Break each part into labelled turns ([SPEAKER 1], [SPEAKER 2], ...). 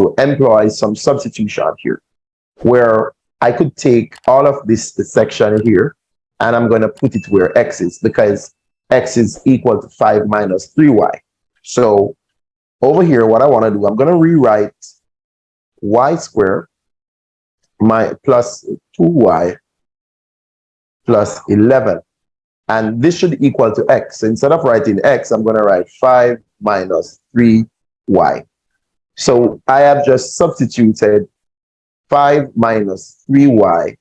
[SPEAKER 1] to employ some substitution here, where I could take all of this section here, and I'm going to put it where x is, because x is equal to 5 minus 3y. So over here, what I want to do, I'm going to rewrite y squared plus 2y plus 11. And this should equal to x. So instead of writing x, I'm going to write 5 minus 3y. So I have just substituted 5 minus 3y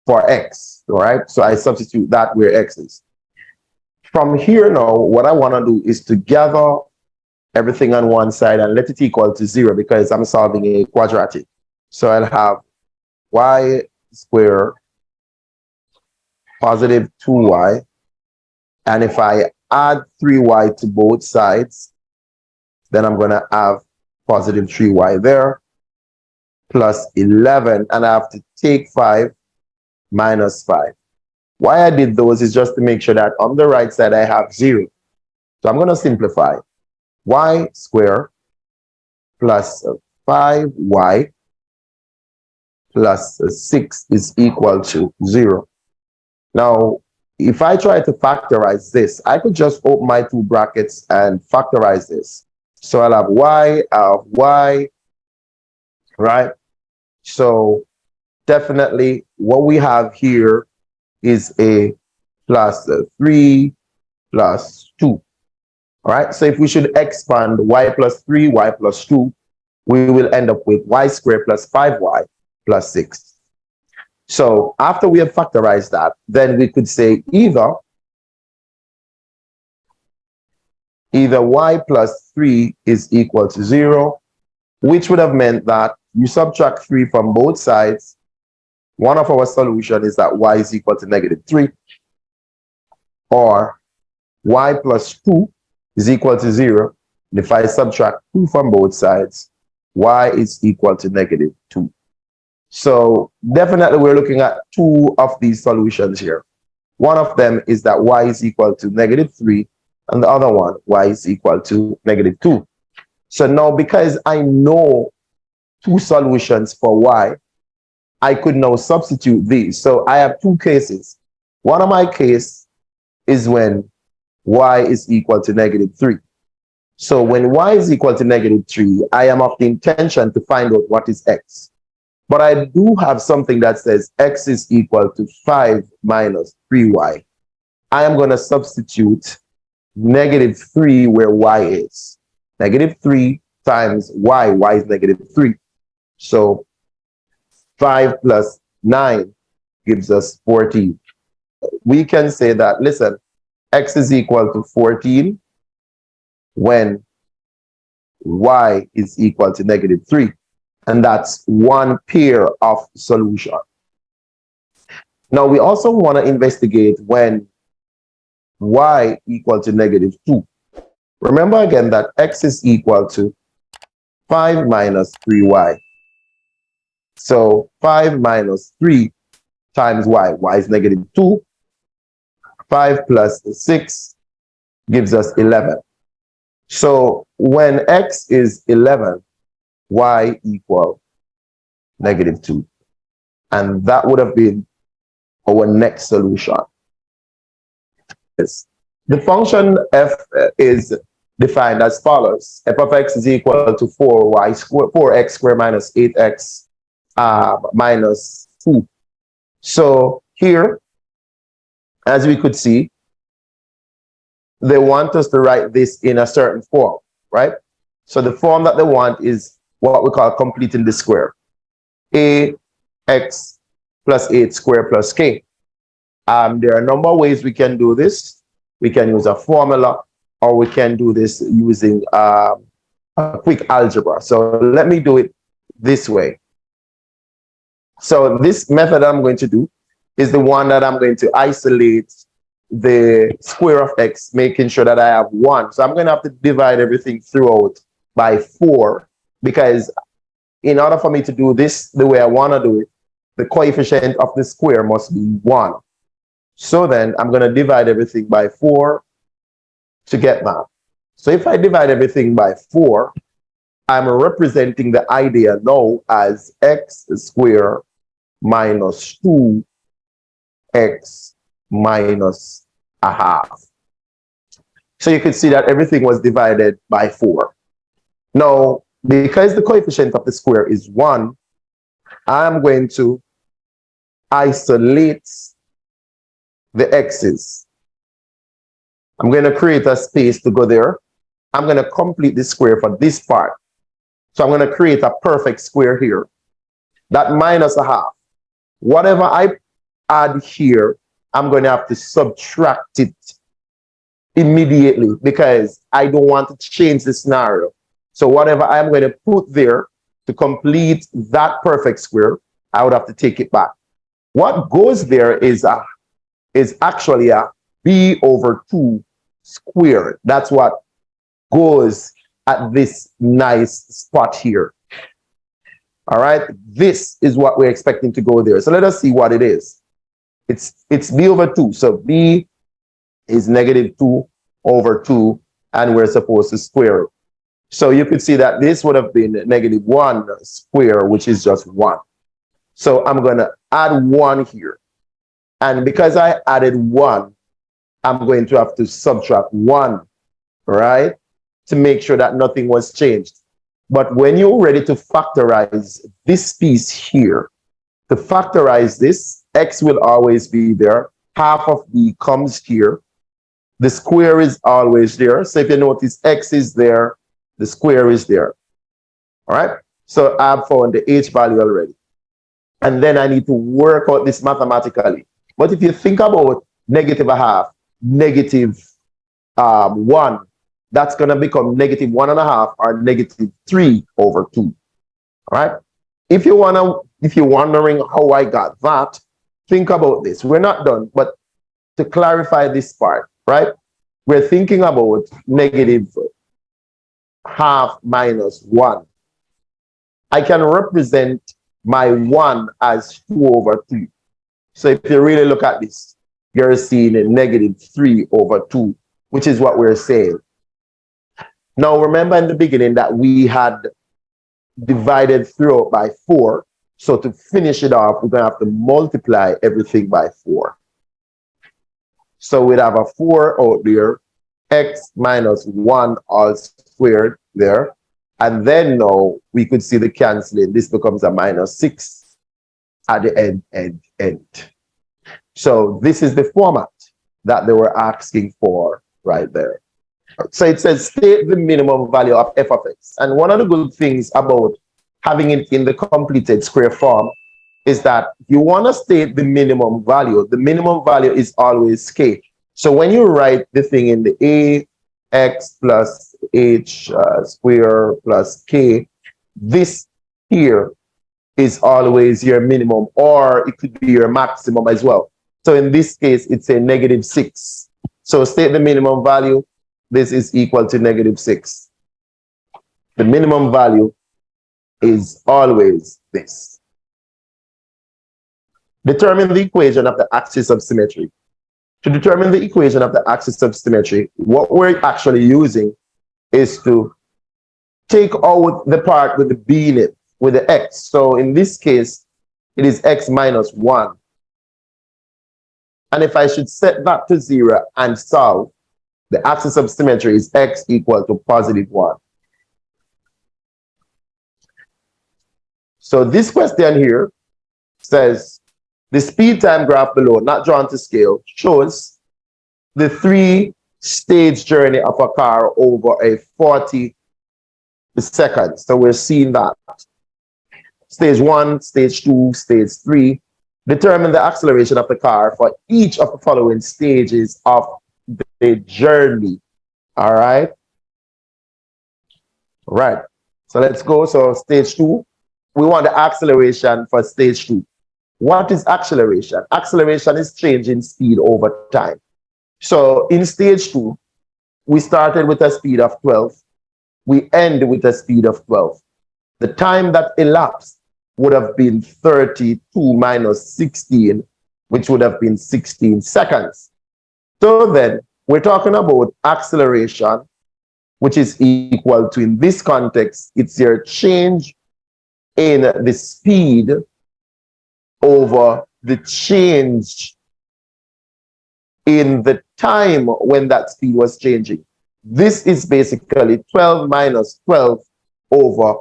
[SPEAKER 1] for x, all right? So I substitute that where x is. From here now, what I want to do is to gather everything on one side and let it equal to 0, because I'm solving a quadratic. So I'll have y squared positive 2y, and if I add 3y to both sides, then I'm going to have positive 3y there, plus 11, and I have to take 5 minus 5. Why I did those is just to make sure that on the right side I have 0. So I'm going to simplify. Y squared plus 5y plus 6 is equal to 0. Now, if I try to factorize this, I could just open my two brackets and factorize this. So I'll have y, right? So definitely what we have here is a plus 3 plus 2. All right, so if we should expand y plus 3, y plus 2, we will end up with y squared plus 5y plus 6. So after we have factorized that, then we could say either y plus 3 is equal to 0, which would have meant that you subtract 3 from both sides. One of our solutions is that y is equal to negative 3, or y plus 2 is equal to 0. And if I subtract 2 from both sides, y is equal to negative 2. So definitely we're looking at two of these solutions here. One of them is that y is equal to negative 3, and the other one, y is equal to negative 2. So now, because I know two solutions for y, I could now substitute these. So I have two cases. One of my case is when y is equal to negative 3. So when y is equal to negative 3, I am of the intention to find out what is x. But I do have something that says x is equal to 5 minus 3y. I am going to substitute negative 3 where y is. Negative 3 times y is negative 3. So 5 plus 9 gives us 14. We can say that, listen, x is equal to 14 when y is equal to negative 3. And that's one pair of solution. Now, we also want to investigate when y equal to negative 2. Remember again that x is equal to 5 minus 3y. So 5 minus 3 times y is negative 2. 5 plus 6 gives us 11. So when x is 11, y equal negative 2. And that would have been our next solution. The function f is defined as follows. F of x is equal to 4x squared minus 8x minus 2. So here, as we could see, they want us to write this in a certain form, right? So the form that they want is what we call completing the square. Ax plus 8 squared plus k. There are a number of ways we can do this. We can use a formula, or we can do this using a quick algebra. So let me do it this way. So this method I'm going to do is the one that I'm going to isolate the square of x, making sure that I have 1. So I'm going to have to divide everything throughout by 4, because in order for me to do this the way I want to do it, the coefficient of the square must be 1. So then I'm going to divide everything by 4 to get that. So if I divide everything by 4, I'm representing the idea now as x squared minus 2x minus a half. So you can see that everything was divided by 4. Now, because the coefficient of the square is 1, I'm going to isolate the x's. I'm going to create a space to go there. I'm going to complete the square for this part. So I'm going to create a perfect square here. That minus a half. Whatever I add here, I'm going to have to subtract it immediately because I don't want to change the scenario. So whatever I'm going to put there to complete that perfect square, I would have to take it back. What goes there is actually a b over 2 squared. That's what goes at this nice spot here. All right, this is what we're expecting to go there. So let us see what it is. It's b over 2. So b is negative 2 over 2, and we're supposed to square it. So you could see that this would have been negative 1 square, which is just 1. So I'm going to add 1 here. And because I added 1, I'm going to have to subtract 1, right, to make sure that nothing was changed. But when you're ready to factorize this piece here, to factorize this, x will always be there. Half of b comes here. The square is always there. So if you notice, x is there, the square is there. All right? So I've found the h value already. And then I need to work out this mathematically. But if you think about negative a half, negative 1, that's going to become negative 1.5 or negative 3 over 2. All right? If you're wondering how I got that, think about this. We're not done, but to clarify this part, right? We're thinking about negative half minus 1. I can represent my 1 as 2 over 3. So if you really look at this, you're seeing a negative 3 over 2, which is what we're saying. Now, remember in the beginning that we had divided through by 4. So to finish it off, we're going to have to multiply everything by 4. So we'd have a 4 out there, x minus 1 all squared there. And then now we could see the canceling. This becomes a minus 6 at the end. So this is the format that they were asking for right there. So it says state the minimum value of f of x. And one of the good things about having it in the completed square form is that you want to state the minimum value. The minimum value is always k. So when you write the thing in the a x plus h square plus k, this here is always your minimum, or it could be your maximum as well. So in this case, it's a negative 6. So state the minimum value. This is equal to negative 6. The minimum value is always this. Determine the equation of the axis of symmetry. To determine the equation of the axis of symmetry, what we're actually using is to take out the part with the b in it, with the x. So in this case, it is x minus 1. And if I should set that to 0 and solve, the axis of symmetry is x equal to positive 1. So this question here says, the speed time graph below, not drawn to scale, shows the 3-stage journey of a car over a 40 seconds. So we're seeing that. Stage 1, stage 2, stage 3. Determine the acceleration of the car for each of the following stages of the journey. All right. Right. So let's go. So stage 2, we want the acceleration for stage 2. What is acceleration? Acceleration is changing speed over time. So in stage 2, we started with a speed of 12. We end with a speed of 12. The time that elapsed would have been 32 minus 16, which would have been 16 seconds. So then we're talking about acceleration. which is equal to, in this context, it's your change in the speed over the change in the time when that speed was changing. This is basically 12 minus 12 over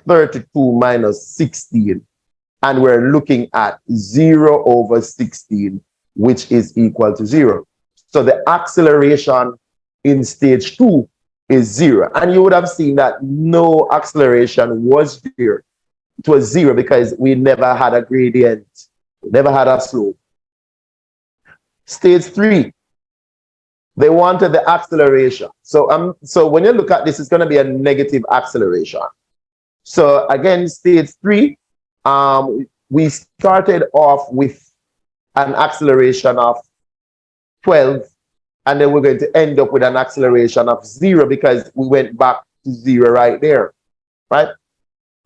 [SPEAKER 1] 32 minus 16. And we're looking at 0 over 16, which is equal to 0. So the acceleration in stage 2 is 0. And you would have seen that no acceleration was there. It was 0 because we never had a gradient, we never had a slope. Stage 3, they wanted the acceleration. So when you look at this, it's going to be a negative acceleration. So again, stage 3, we started off with an acceleration of 12, and then we're going to end up with an acceleration of 0 because we went back to 0 right there, right?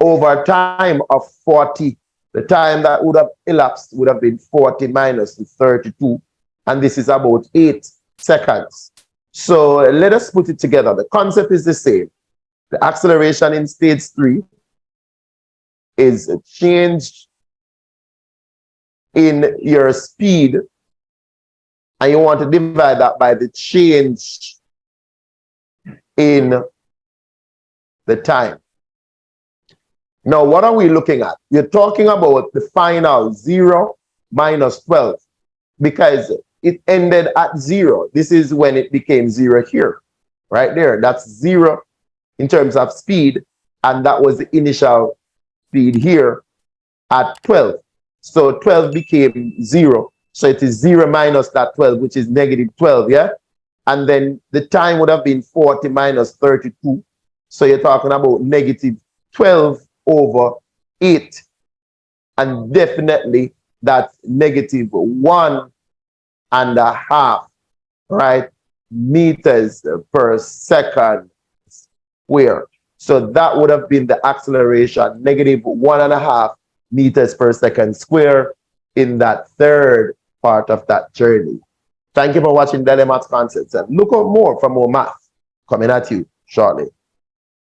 [SPEAKER 1] Over time of 40, the time that would have elapsed would have been 40 minus the 32, and this is about 8 seconds. So let us put it together. The concept is the same. The acceleration in stage 3 is a change in your speed, and you want to divide that by the change in the time. Now, what are we looking at? You're talking about the final 0 minus 12 because it ended at 0. This is when it became 0 here, right there. That's 0 in terms of speed, and that was the initial speed here at 12. So 12 became 0. So it is 0 minus that 12, which is negative 12, yeah? And then the time would have been 40 minus 32. So you're talking about negative 12 over 8. And definitely that's negative 1.5, right, meters per second squared. So that would have been the acceleration, negative 1.5 meters per second squared in that third part of that journey. Thank you for watching Daily Maths Concepts, and look out more for more math coming at you shortly.